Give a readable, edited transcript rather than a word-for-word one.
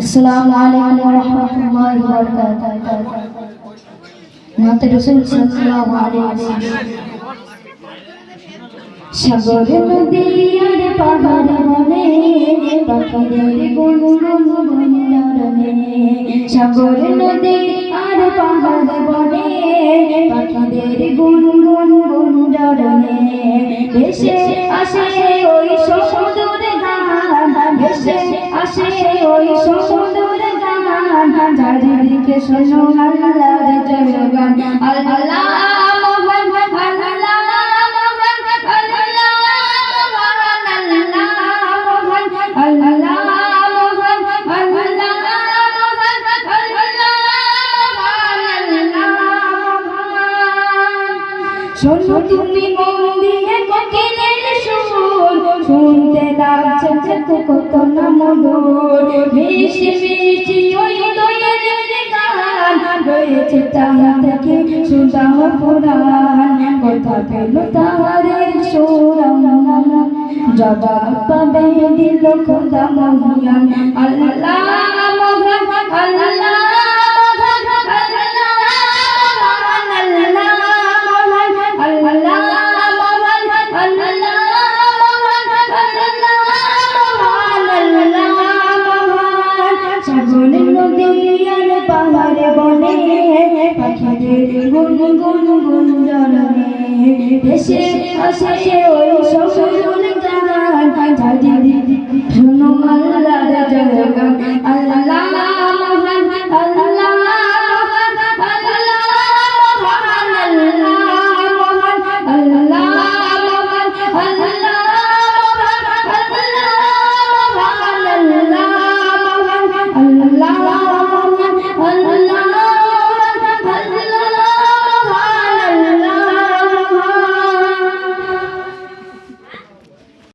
अस्सलामु अलैकुम व रहमतुल्लाहि व बरकातुहू। नात रसूल सल्लल्लाहु अलैहि वसल्लम। সাগর নদী আর পাহাড় বনে পাখিদের গুনগুন গুঞ্জরণে, সাগর নদী আর পাহাড় বনে পাখিদের গুনগুন গুঞ্জরণে, ভেসে আসে ওই সুন্দর গান, ভেসে আসে ওই সুন্দর গান, চারিদিকে শোনো আল্লাহর জয়গান। আল্লাহ শোনো তুমি মন দিয়ে কোকিলের সুর, শুনতে লাগছে যে কত না মধুর, মিষ্টি মিষ্টি ওই দোয়েলের গান, রয়েছে তাহা থেকে সুধা পুরাণ, কথা পেল তাহারের সুরাম, জবাব পাবে দিল খোদা মহিয়ান। আল্লাহ মহান আল্লাহ পাহাড়ে বনে পাখিদের গুনগুন গুঞ্জরণে, ভেসে আসে ওই সুন্দর গান,